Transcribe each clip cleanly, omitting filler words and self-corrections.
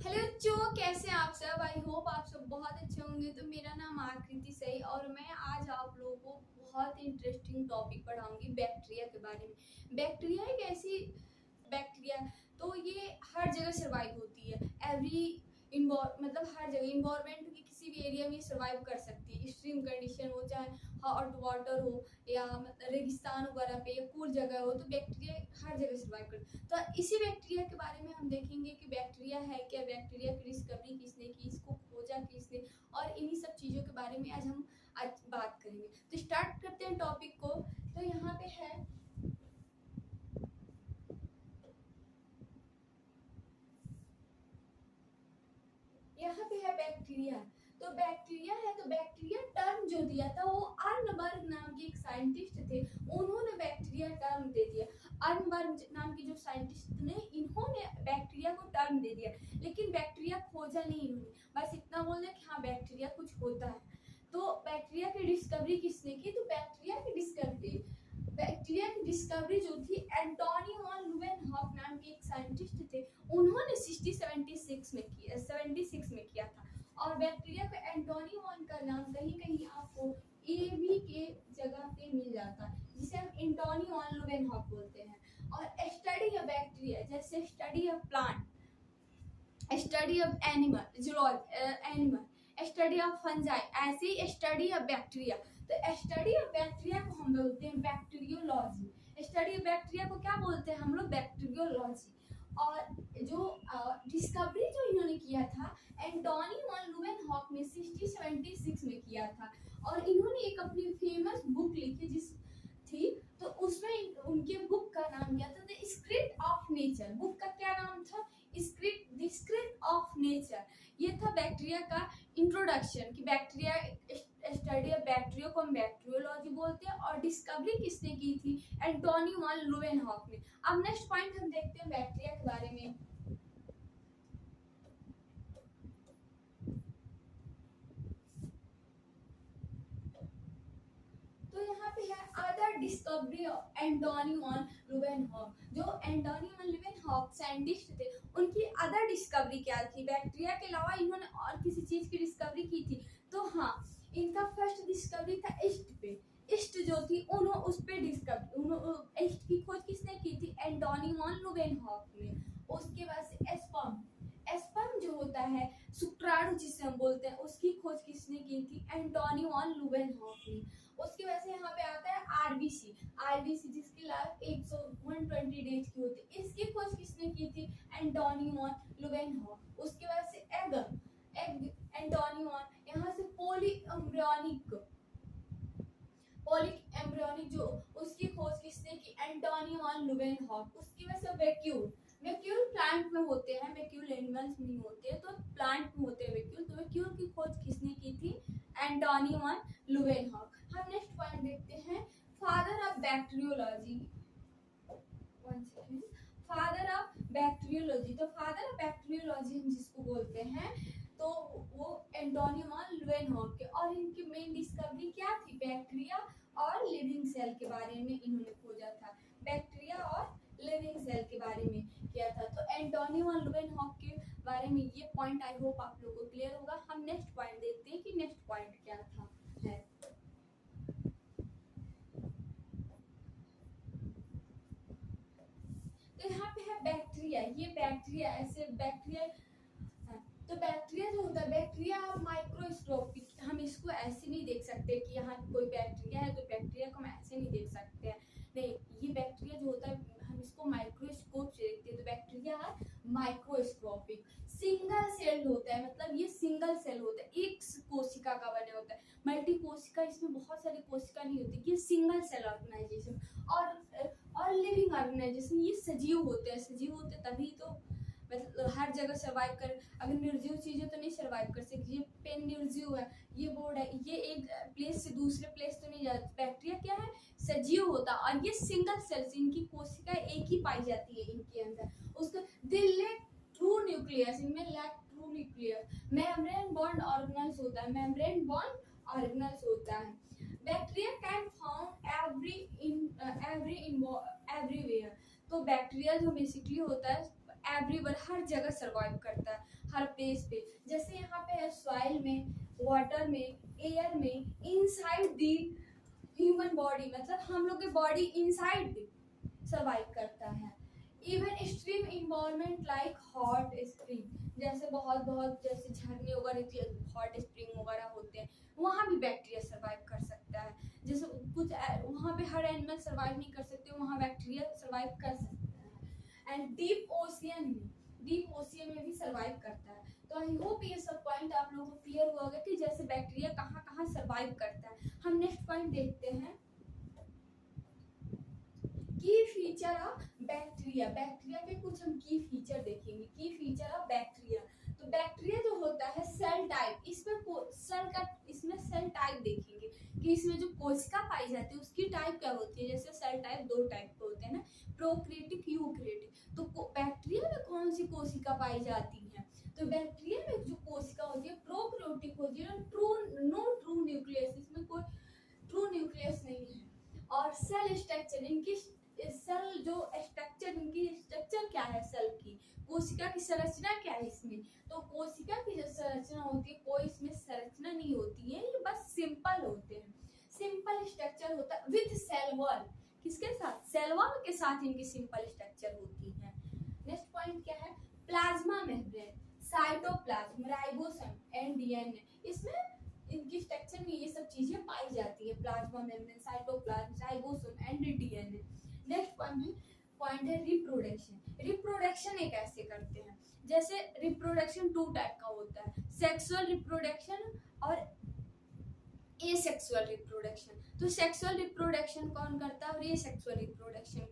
Hello बच्चों, कैसे हैं आप सब। आई होप आप सब बहुत अच्छे होंगे। तो मेरा नाम आकृति सही और मैं आज आप लोगों को बहुत इंटरेस्टिंग टॉपिक पढ़ाऊंगी बैक्टीरिया के बारे में। बैक्टीरिया एक ऐसी बैक्टीरिया तो ये हर जगह सर्वाइव होती है। मतलब हर जगह इन्वायरमेंट के किसी भी एरिया में सर्वाइव कर सकती है। एक्सट्रीम कंडीशन हो, चाहे हॉट वाटर हो या मतलब रेगिस्तान वगैरह पे या कूल जगह हो, तो बैक्टीरिया हर जगह सर्वाइव करती है। तो इसी बैक्टीरिया के बारे में हम देखेंगे कि बैक्टीरिया है क्या, बैक्टीरिया की डिस्कवरी किसने की, इसको खोजा किसने, और इन्हीं सब चीज़ों के बारे में आज बात करेंगे। तो स्टार्ट करते हैं टॉपिक को। तो यहाँ पे है बैक्टीरिया। तो बैक्टीरिया है, तो बैक्टीरिया टर्म जो दिया था वो अर्नबर्ग नाम के एक साइंटिस्ट थे, उन्होंने बैक्टीरिया टर्म दे दिया। अर्नबर्ग नाम के जो साइंटिस्ट ने, इन्होंने बैक्टीरिया को टर्म दे दिया, लेकिन बैक्टीरिया खोजा नहीं इन्होंने, बस इतना बोल दिया कि हाँ बैक्टीरिया कुछ होता है। तो बैक्टीरिया की डिस्कवरी किसने की? तो बैक्टीरिया की डिस्कवरी जो थी एंटोनी वॉन लुवेनहॉक नाम के एक साइंटिस्ट थे, उन्होंने 76 में किया था। और बैक्टीरिया को एंटोनी वॉन का नाम कहीं कहीं आपको एबी के जगह पे मिल जाता है, जिसे हम एंटोनी वॉन लुवेनहॉक बोलते हैं। और स्टडी ऑफ बैक्टीरिया जैसे study of plant, study of animal, study of fungi, ऐसे ही स्टडी ऑफ बैक्टीरिया। तो स्टडी ऑफ बैक्टीरिया को हम बोलते हैं बैक्टीरियोलॉजी। स्टडी ऑफ बैक्टीरिया को क्या बोलते हैं हम लोग? बैक्टीरियोलॉजी। और जो डिस्कवरी जो इन्होंने किया था एंटोनी वॉन लुवेनहॉक ने 76 में किया था। और इन्होंने एक अपनी फेमस बुक लिखी जिस थी, तो उसमें उनके बुक का नाम क्या था? The script of nature. Book का क्या नाम था? Script of nature. ये था बैक्टीरिया का इंट्रोडक्शन कि बैक्टीरिया स्टडी ऑफ बैक्टीरिया को हम बैक्टीरियोलॉजी बोलते हैं। और डिस्कवरी किसने की थी? एंटोनी वॉन लुवेनहॉक ने। अब नेक्स्ट पॉइंट हम देखते हैं बैक्टीरिया के बारे में। तो यहाँ पे है other discovery of Antonie von Leeuwenhoek. जो एंटोनी वॉन लुवेनहॉक साइंटिस्ट थे, उनकी अदर डिस्कवरी क्या थी? बैक्टीरिया के अलावा इन्होंने और किसी चीज की डिस्कवरी की थी। तो हाँ, इनका फर्स्ट डिस्कवरी था ईस्ट पे। ईस्ट जो थी उन्होंने उस पे डिस्कवरी, ईस्ट की खोज किसने की थी? एंटोनी वॉन लुवेनहॉक ने। उसके बाद से एस्पर्म जो होता है, शुक्राणु जिसे हम बोलते हैं, उसकी खोज किसने की थी? एंटोनी वॉन लुवेनहॉक ने। उसकी वजह से यहाँ पे आता है आरबीसी जिसकी लाइफ 120 डेज की होती है, इसकी खोज किसने की थी? Antonie von Leeuwenhoek. उसकी वजह से एग एंटोनी वॉन। यहाँ से पोलिक एम्ब्रियोनिक जो, उसकी खोज किसने की? Antonie von Leeuwenhoek. उसकी वजह से वैक्यूल प्लांट में होते हैं, वैक्यूल एनिमल्स में नहीं होते, तो प्लांट में होते हैं वैक्यूल। तो वैक्यूल की खोज किसने की थी? Antonie von Leeuwenhoek. हम नेक्स्ट पॉइंट देखते हैं, father of bacteriology. Father of bacteriology, तो फादर ऑफ बैक्टीरियोलॉजी हम जिसको बोलते हैं, तो वो एंटोनी वॉन लुवेनहॉक के। और इनकी मेन डिस्कवरी क्या थी? बैक्टीरिया और लिविंग सेल के बारे में इन्होंने खोजा था। बैक्टीरिया और लिविंग सेल के बारे में किया था। तो एंटोनी वॉन लुवेनहॉक के बारे में ये पॉइंट आई होप आप लोगों को क्लियर होगा। हम नेक्स्ट पॉइंट देखते हैं कि नेक्स्ट पॉइंट क्या था है। तो यहाँ पे है बैक्टीरिया। ये बैक्टीरिया ऐसे बैक्टीरिया, तो बैक्टीरिया जो होता है, बैक्टीरिया माइक्रोस्कोपिक, हम इसको ऐसे नहीं देख सकते कि यहाँ कोई बैक्टीरिया है तो बैक्टीरिया को हम ऐसे नहीं देख सकते हैं। नहीं, ये बैक्टीरिया जो होता है हम इसको माइक्रोस्कोप से देखते हैं। तो बैक्टीरिया माइक्रोस्कोपिक सिंगल सेल होता है, मतलब ये सिंगल सेल होता है, एक कोशिका का बना होता है। मल्टी कोशिका, इसमें बहुत सारी कोशिका नहीं होती, ये सिंगल सेल ऑर्गेनाइजेशन। और लिविंग ऑर्गेनाइजेशन, ये सजीव होते हैं तभी तो मतलब हर जगह सर्वाइव कर। अगर निर्जीव चीजें तो नहीं सर्वाइव कर सकती। ये पेन निर्जीव है, ये बोर्ड है, ये एक प्लेस से दूसरे प्लेस तो नहीं जाता। बैक्टीरिया क्या है? सजीव होता, और ये सिंगल सेल्स, इनकी कोशिका एक ही पाई जाती है इनके अंदर। उसका दे लैक ट्रू न्यूक्लियस, इनमें lack true nucleus. Membrane bound organelles होता है, मेम्ब्रेन बॉन्ड ऑर्गेनल्स होता है। Bacteria can found everywhere. तो बैक्टीरिया जो बेसिकली होता है एवरीवेयर, हर जगह सर्वाइव करता है, हर प्लेस पे, जैसे यहाँ पे है सॉइल में, वाटर में, एयर में, इनसाइड दी ह्यूमन बॉडी, मतलब हम लोग के बॉडी इनसाइड सर्वाइव करता है। Even stream environment like hot spring, जैसे बहुत जैसे झरने वगैरह हॉट स्प्रिंग वगैरह होते हैं, वहाँ भी बैक्टीरिया सर्वाइव कर सकता है। जैसे कुछ वहाँ पे हर एनिमल सर्वाइव नहीं कर सकते, वहाँ बैक्टीरिया सर्वाइव कर सकता है। एंड डीप ओशियन में भी सर्वाइव करता है। तो आई होप ये सब पॉइंट आप लोगों को क्लियर हुआ होगा कि जैसे बैक्टीरिया कहाँ कहाँ सर्वाइव करता है। हम नेक्स्ट पॉइंट देखते हैं, की फीचर ऑफ बैक्टीरिया। बैक्टीरिया के कुछ हम की फीचर देखेंगे। की फीचर ऑफ बैक्टीरिया, तो बैक्टीरिया जो होता है सेल टाइप, इसमें सेल टाइप देखेंगे कि इसमें जो कोशिका पाई जाती है उसकी टाइप क्या होती है। जैसे सेल टाइप दो टाइप के होते हैं ना, प्रोकैरियोटिक, यूकैरियोटिक। तो बैक्टीरिया में कौन सी कोशिका पाई जाती है, तो बैक्टीरिया में जो कोशिका होती है प्रोकैरियोटिक होती है, नो ट्रू न्यूक्लियस, इसमें कोई ट्रू न्यूक्लियस नहीं है। और सेल स्ट्रक्चर, इनकी सेल जो स्ट्रक्चर, इनकी स्ट्रक्चर क्या है, सेल की कोशिका की संरचना क्या है इसमें, तो कोशिका की जो संरचना होती है कोई इसमें संरचना नहीं होती है, ये बस सिंपल होते हैं, सिंपल स्ट्रक्चर होता है विद सेल वॉल। किसके साथ, सेल वॉल के साथ इनकी सिंपल स्ट्रक्चर होती है। नेक्स्ट पॉइंट क्या है, plasma membrane, cytoplasm, ribosome and DNA, इसमें इनकी स्ट्रक्चर में ये सब चीजें पाई जाती है, plasma membrane, cytoplasm, ribosome and DNA. Next point है रिप्रोडक्शन। रिप्रोडक्शन ये कैसे करते हैं, जैसे रिप्रोडक्शन टू टाइप का होता है, सेक्सुअल रिप्रोडक्शन और एसेक्सुअल रिप्रोडक्शन। तो सेक्सुअल रिप्रोडक्शन कौन करता है और एसेक्सुअल रिप्रोडक्शन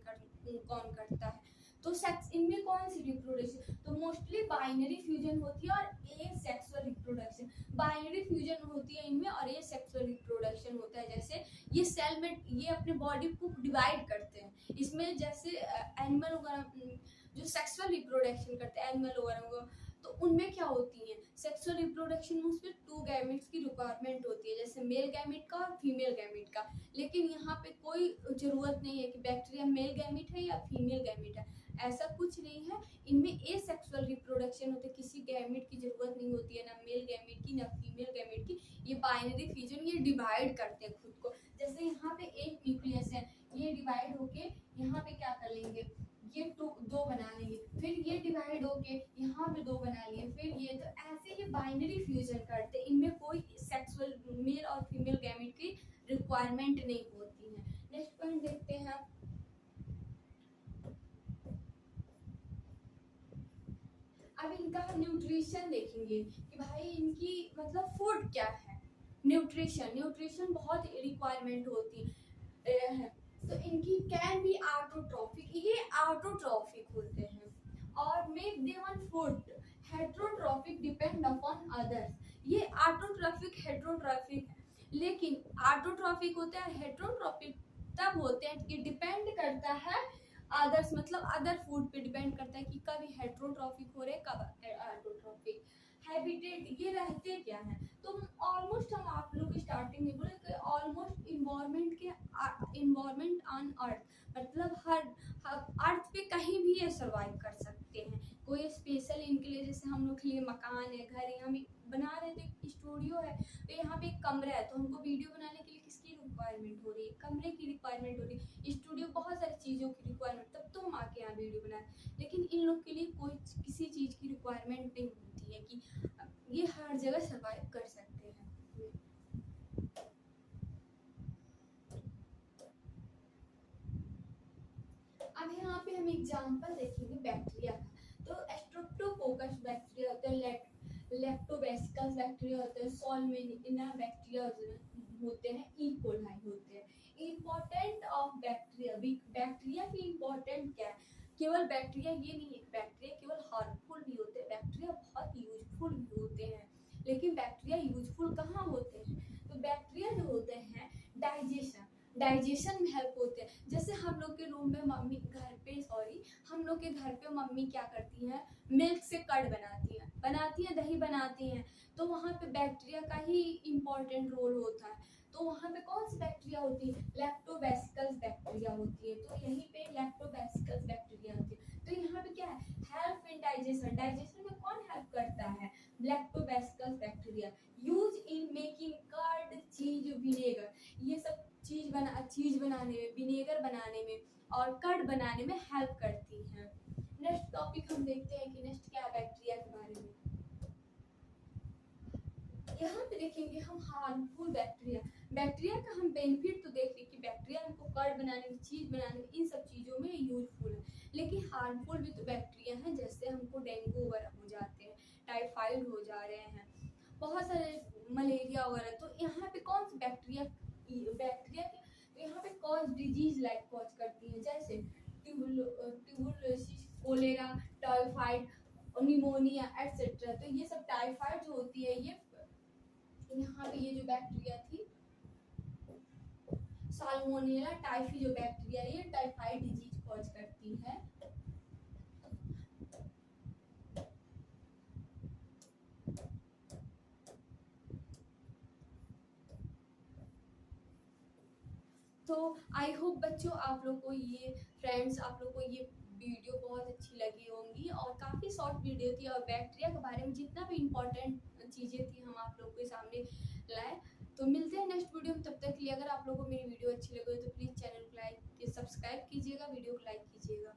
कौन करता है, तो सेक्स इनमें कौन सी रिप्रोडक्शन, तो मोस्टली बाइनरी फ्यूजन होती है और एसेक्सुअल रिप्रोडक्शन, बाइनरी फ्यूजन होती है इनमें और एसेक्सुअल रिप्रोडक्शन होता है। जैसे ये सेल में ये अपने बॉडी को डिवाइड करते हैं, इसमें जैसे एनिमल वगैरह जो सेक्सुअल रिप्रोडक्शन करते हैं एनिमल वगैरह, तो उनमें क्या होती है सेक्सुअल रिप्रोडक्शन में उसमें टू गैमेट्स की रिक्वायरमेंट होती है, जैसे मेल गैमेट का और फीमेल गैमेट का। लेकिन यहाँ पे कोई जरूरत नहीं है कि बैक्टीरिया मेल गैमेट है या फीमेल गैमेट है, ऐसा कुछ नहीं है। इनमें एसेक्सुअल रिप्रोडक्शन होते, किसी गैमेट की जरूरत नहीं होती है, ना मेल गैमेट की ना फीमेल गैमेट की। ये बाइनरी फ्यूजन, ये डिवाइड करते हैं खुद को। जैसे यहाँ पे एक न्यूक्लियस है, ये डिवाइड होके यहाँ पे क्या कर लेंगे, ये दो बना लेंगे, फिर ये डिवाइड होके यहाँ पे दो बना लिए, फिर ये, तो ऐसे ये बाइनरी फ्यूजन करते हैं। इनमें कोई सेक्सुअल मेल और फीमेल गैमेट की रिक्वायरमेंट नहीं होती है। नेक्स्ट पॉइंट देखते हैं, अब इनका न्यूट्रिशन देखेंगे कि भाई इनकी मतलब फूड क्या है। न्यूट्रिशन बहुत रिक्वायरमेंट होती है। तो इनकी कैन बी ऑटोट्रॉफिक, ये ऑटोट्रॉफिक होते हैं और make them food heterotrophic depend upon others. ये ऑटोट्रॉफिक हेट्रोट्रॉफिक है, लेकिन ऑटोट्रॉफिक होते हैं, हेट्रोट्रॉफिक तब होते हैं कि डिपेंड करता है अदर्स, मतलब अदर फूड पे डिपेंड करता है कि कभी हेट्रोट्रॉफिक हो रहे कब ऑटोट्रॉफिक। हैबिटेट, ये रहते क्या है, तो ऑलमोस्ट हम आप लोग स्टार्टिंग में बोले कि ऑलमोस्ट इन्वायरमेंट ऑन अर्थ, मतलब हर अर्थ पे कहीं भी ये सर्वाइव कर सकते हैं। कोई स्पेशल इनके लिए, जैसे हम लोग के लिए मकान है, घर है, हम बना रहे थे, स्टूडियो है, तो यहाँ पे एक कमरा है, तो हमको वीडियो बनाने के लिए किसकी रिक्वायरमेंट हो रही है, कमरे की रिक्वायरमेंट हो रही है, स्टूडियो बहुत सारी चीज़ों की रिक्वायरमेंट, तब तो हम आके यहाँ वीडियो बनाए। लेकिन इन लोग के लिए कोई किसी चीज़ की रिक्वायरमेंट नहीं होती है कि ये हर जगह सर्वाइव कर सकते हैं। अब यहाँ पे हम एग्जांपल देखेंगे बैक्टीरिया का, तो स्ट्रेप्टोकोकस बैक्टीरिया होते हैं, लैक्टोबैसिलस बैक्टीरिया होते हैं, सॉल्मोनेला बैक्टीरिया होते हैं, ई कोलाई होते हैं। इम्पोर्टेंट ऑफ बैक्टीरिया, बैक्टीरिया की इम्पोर्टेंट क्या है, केवल बैक्टीरिया ये नहीं है, बैक्टीरिया केवल हार्मफुल भी होते हैं, बैक्टीरिया बहुत यूजफुल भी होते हैं। लेकिन बैक्टीरिया यूजफुल कहाँ होते हैं, तो बैक्टीरिया जो होते हैं डाइजेशन में हेल्प होते हैं। जैसे हम लोग के रूम में मम्मी हम लोग के घर पे मम्मी क्या करती हैं, मिल्क से कर्ड बनाती हैं, दही बनाती हैं, तो वहाँ पे बैक्टीरिया का ही इम्पोर्टेंट रोल होता है। तो वहाँ पे कौन सी बैक्टीरिया होती है, लैक्टोबैसिलस बैक्टीरिया होती है, तो यहीं पे लैक्टोबैसिलस बैक्टीरिया होती है। तो यहाँ पे क्या है, हेल्प इन डाइजेशन, डाइजेशन में कौन हेल्प करता है, bacteria use in making curd, cheese, vinegar. ये सब चीज बनाने में, विनेगर बनाने में और कर्ड बनाने में हेल्प करती हैं। नेक्स्ट टॉपिक हम देखते हैं कि नेक्स्ट क्या है बैक्टीरिया के बारे में। यहाँ पे देखेंगे हम हार्मफुल बैक्टीरिया। बैक्टीरिया का हम बेनिफिट तो देख लें कि बैक्टीरिया हमको कर्ड बनाने में, चीज बनाने में, इन सब चीजों में यूजफुल है, लेकिन हार्मफुल भी तो बैक्टीरिया हैं, जैसे हमको डेंगू वगैरह हो जाते हैं, टाइफाइड हो जा रहे हैं, बहुत सारे मलेरिया वगैरह। तो यहाँ पे कौन सी बैक्टीरिया तो यहाँ पे कॉज डिजीज लाइक कॉज करती है, जैसे tuberculosis, cholera, typhoid, pneumonia etcetera. तो ये सब टाइफाइड जो होती है, ये यहाँ पे ये जो बैक्टीरिया थी साल्मोनेला टाइफी जो बैक्टीरिया, ये टाइफाइड डिजीज कॉज करती है। तो आई होप बच्चों आप लोग को ये वीडियो बहुत अच्छी लगी होंगी, और काफ़ी शॉर्ट वीडियो थी, और बैक्टीरिया के बारे में जितना भी इम्पोर्टेंट चीज़ें थी हम आप लोग के सामने लाए। तो मिलते हैं नेक्स्ट वीडियो में, तब तक के लिए अगर आप लोगों को मेरी वीडियो अच्छी लगे तो प्लीज़ चैनल को लाइक, सब्सक्राइब कीजिएगा, वीडियो को लाइक कीजिएगा।